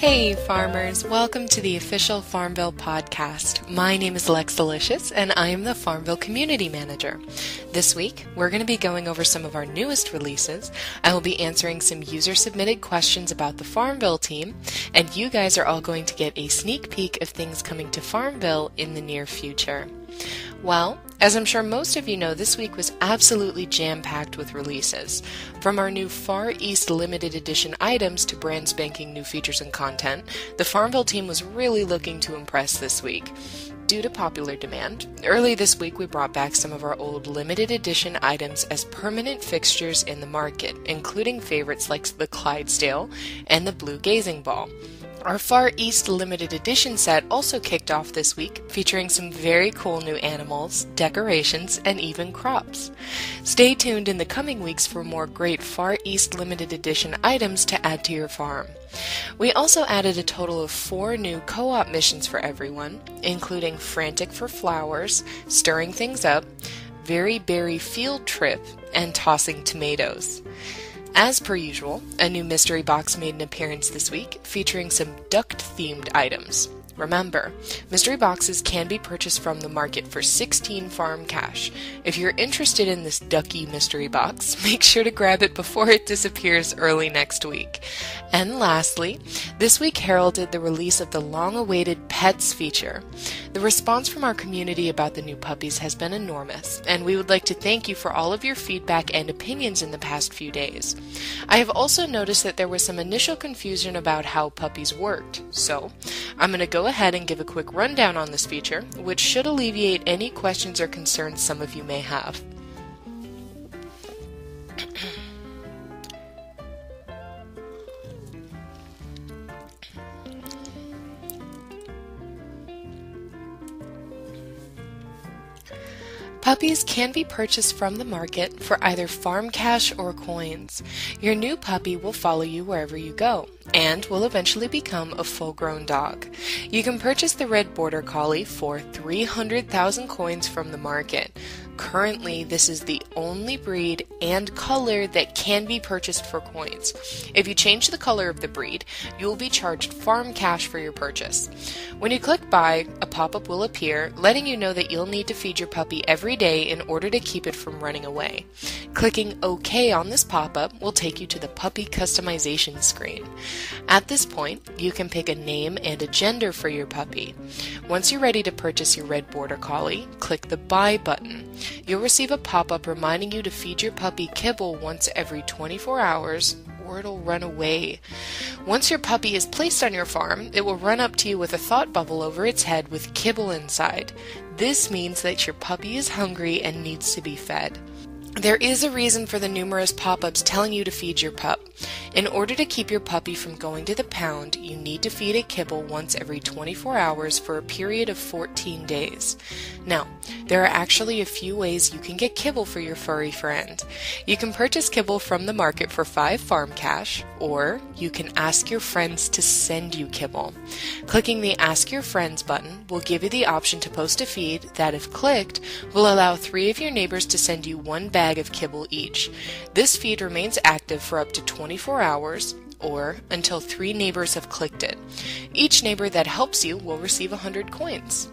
Hey farmers, welcome to the official FarmVille podcast. My name is Lex Delicious and I am the FarmVille Community Manager. This week, we're going to be going over some of our newest releases. I will be answering some user-submitted questions about the FarmVille team, and you guys are all going to get a sneak peek of things coming to FarmVille in the near future. Well, as I'm sure most of you know, this week was absolutely jam-packed with releases. From our new Far East limited edition items to brand spanking new features and content, the FarmVille team was really looking to impress this week. Due to popular demand, early this week we brought back some of our old limited edition items as permanent fixtures in the market, including favorites like the Clydesdale and the Blue Gazing Ball. Our Far East limited edition set also kicked off this week, featuring some very cool new animals, decorations, and even crops. Stay tuned in the coming weeks for more great Far East limited edition items to add to your farm. We also added a total of 4 new co-op missions for everyone, including Frantic for Flowers, Stirring Things Up, Very Berry Field Trip, and Tossing Tomatoes. As per usual, a new mystery box made an appearance this week, featuring some duck-themed items. Remember, mystery boxes can be purchased from the market for 16 farm cash. If you're interested in this ducky mystery box, make sure to grab it before it disappears early next week. And lastly, this week heralded the release of the long-awaited Pets feature. The response from our community about the new puppies has been enormous, and we would like to thank you for all of your feedback and opinions in the past few days. I have also noticed that there was some initial confusion about how puppies worked, so I'm going to go ahead and give a quick rundown on this feature, which should alleviate any questions or concerns some of you may have. Puppies can be purchased from the market for either farm cash or coins. Your new puppy will follow you wherever you go, and will eventually become a full-grown dog. You can purchase the Red Border Collie for 300,000 coins from the market. Currently, this is the only breed and color that can be purchased for coins. If you change the color of the breed, you will be charged farm cash for your purchase. When you click buy, a pop-up will appear letting you know that you'll need to feed your puppy every day in order to keep it from running away. Clicking OK on this pop-up will take you to the puppy customization screen. At this point, you can pick a name and a gender for your puppy. Once you're ready to purchase your Red Border Collie, click the buy button. You'll receive a pop-up reminding you to feed your puppy kibble once every 24 hours or it'll run away. Once your puppy is placed on your farm, it will run up to you with a thought bubble over its head with kibble inside. This means that your puppy is hungry and needs to be fed. There is a reason for the numerous pop-ups telling you to feed your pup. In order to keep your puppy from going to the pound, you need to feed it kibble once every 24 hours for a period of 14 days. Now, there are actually a few ways you can get kibble for your furry friend. You can purchase kibble from the market for 5 farm cash, or you can ask your friends to send you kibble. Clicking the Ask Your Friends button will give you the option to post a feed that, if clicked, will allow 3 of your neighbors to send you 1 bag of kibble each. This feed remains active for up to 24 hours, or until 3 neighbors have clicked it. Each neighbor that helps you will receive 100 coins.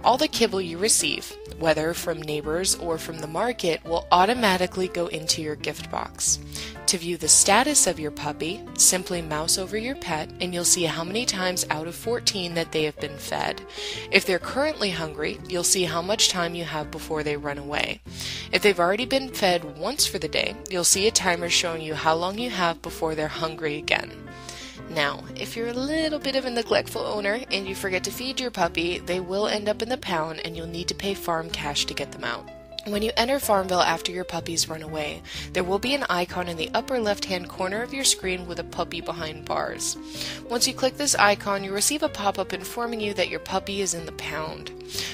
All the kibble you receive, whether from neighbors or from the market, will automatically go into your gift box. To view the status of your puppy, simply mouse over your pet and you'll see how many times out of 14 that they have been fed. If they're currently hungry, you'll see how much time you have before they run away. If they've already been fed once for the day, you'll see a timer showing you how long you have before they're hungry again. Now, if you're a little bit of a neglectful owner and you forget to feed your puppy, they will end up in the pound and you'll need to pay farm cash to get them out. When you enter FarmVille after your puppies run away, there will be an icon in the upper left-hand corner of your screen with a puppy behind bars. Once you click this icon, you'll receive a pop-up informing you that your puppy is in the pound.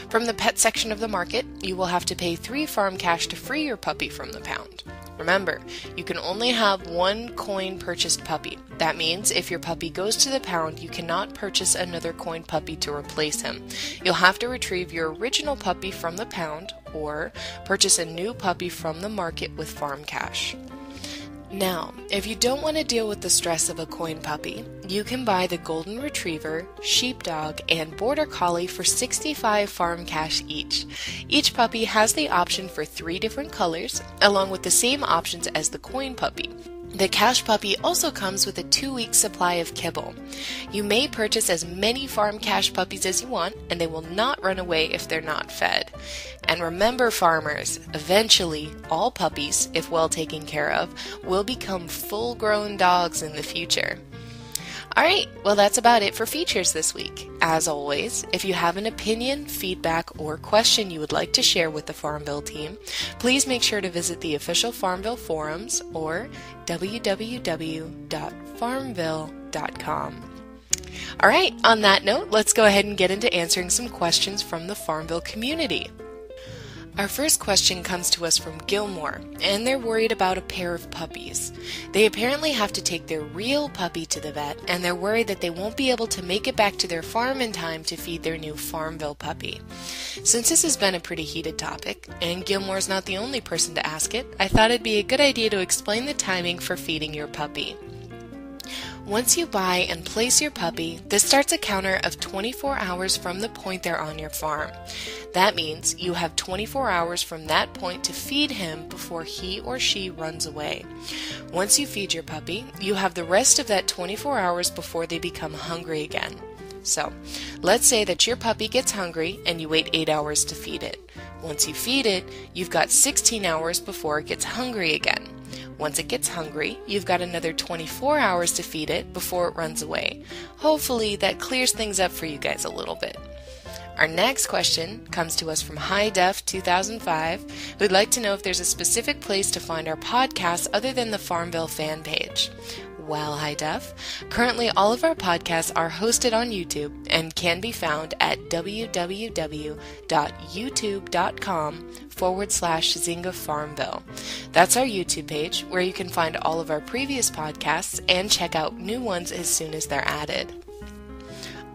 From the pet section of the market, you will have to pay 3 farm cash to free your puppy from the pound. Remember, you can only have 1 coin purchased puppy. That means if your puppy goes to the pound, you cannot purchase another coin puppy to replace him. You'll have to retrieve your original puppy from the pound or purchase a new puppy from the market with farm cash. Now, if you don't want to deal with the stress of a coin puppy, you can buy the Golden Retriever, Sheepdog, and Border Collie for $65 farm cash each. Each puppy has the option for 3 different colors, along with the same options as the coin puppy. The cash puppy also comes with a 2-week supply of kibble. You may purchase as many farm cash puppies as you want, and they will not run away if they're not fed. And remember, farmers, eventually all puppies, if well taken care of, will become full-grown dogs in the future. Alright, well that's about it for features this week. As always, if you have an opinion, feedback, or question you would like to share with the FarmVille team, please make sure to visit the official FarmVille forums or www.farmville.com. Alright, on that note, let's go ahead and get into answering some questions from the FarmVille community. Our first question comes to us from Gilmore, and they're worried about a pair of puppies. They apparently have to take their real puppy to the vet, and they're worried that they won't be able to make it back to their farm in time to feed their new FarmVille puppy. Since this has been a pretty heated topic, and Gilmore's not the only person to ask it, I thought it'd be a good idea to explain the timing for feeding your puppy. Once you buy and place your puppy, this starts a counter of 24 hours from the point they're on your farm. That means you have 24 hours from that point to feed him before he or she runs away. Once you feed your puppy, you have the rest of that 24 hours before they become hungry again. So, let's say that your puppy gets hungry and you wait 8 hours to feed it. Once you feed it, you've got 16 hours before it gets hungry again. Once it gets hungry, you've got another 24 hours to feed it before it runs away. Hopefully that clears things up for you guys a little bit. Our next question comes to us from High Def 2005, who'd like to know if there's a specific place to find our podcast other than the FarmVille fan page. Well, High Def, currently all of our podcasts are hosted on YouTube and can be found at www.youtube.com/Zynga FarmVille. That's our YouTube page where you can find all of our previous podcasts and check out new ones as soon as they're added.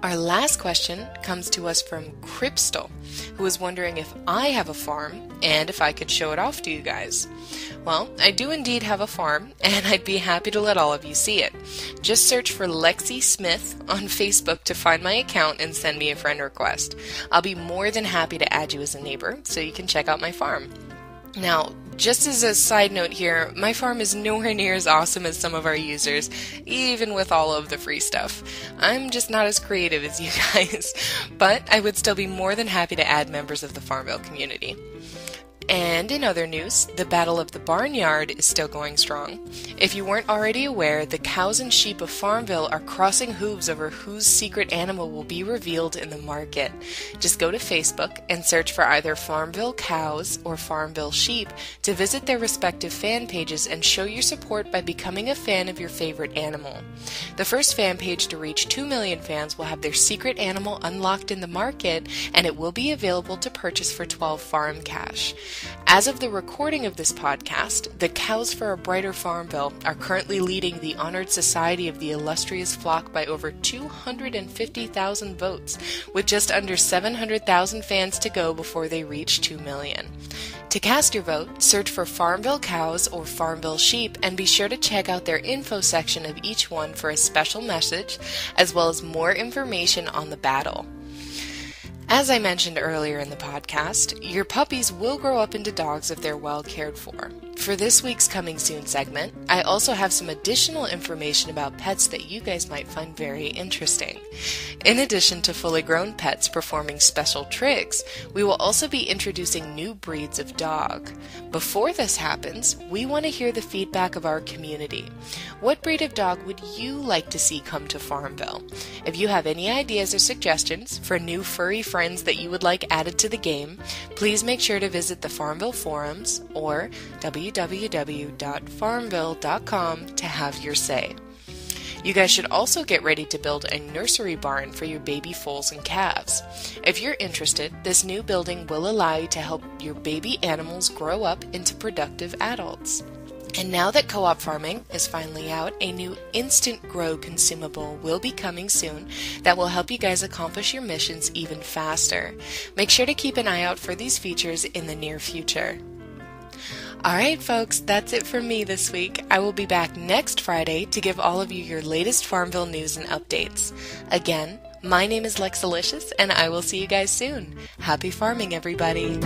Our last question comes to us from Crystal, who is wondering if I have a farm and if I could show it off to you guys. Well, I do indeed have a farm, and I'd be happy to let all of you see it. Just search for Lexi Smith on Facebook to find my account and send me a friend request. I'll be more than happy to add you as a neighbor so you can check out my farm. Now, just as a side note here, my farm is nowhere near as awesome as some of our users, even with all of the free stuff. I'm just not as creative as you guys, but I would still be more than happy to add members of the FarmVille community. And in other news, the Battle of the Barnyard is still going strong. If you weren't already aware, the cows and sheep of FarmVille are crossing hooves over whose secret animal will be revealed in the market. Just go to Facebook and search for either FarmVille Cows or FarmVille Sheep to visit their respective fan pages and show your support by becoming a fan of your favorite animal. The first fan page to reach 2 million fans will have their secret animal unlocked in the market, and it will be available to purchase for 12 farm cash. As of the recording of this podcast, the Cows for a Brighter FarmVille are currently leading the honored society of the illustrious flock by over 250,000 votes, with just under 700,000 fans to go before they reach 2 million. To cast your vote, search for FarmVille Cows or FarmVille Sheep and be sure to check out their info section of each one for a special message, as well as more information on the battle. As I mentioned earlier in the podcast, your puppies will grow up into dogs if they're well cared for. For this week's Coming Soon segment, I also have some additional information about pets that you guys might find very interesting. In addition to fully grown pets performing special tricks, we will also be introducing new breeds of dog. Before this happens, we want to hear the feedback of our community. What breed of dog would you like to see come to FarmVille? If you have any ideas or suggestions for new furry friends that you would like added to the game, please make sure to visit the FarmVille forums or www.farmville.com to have your say. You guys should also get ready to build a nursery barn for your baby foals and calves. If you're interested, this new building will allow you to help your baby animals grow up into productive adults. And now that co-op farming is finally out, a new instant grow consumable will be coming soon that will help you guys accomplish your missions even faster. Make sure to keep an eye out for these features in the near future. Alright folks, that's it for me this week. I will be back next Friday to give all of you your latest FarmVille news and updates. Again, my name is Lexalicious, and I will see you guys soon. Happy farming, everybody!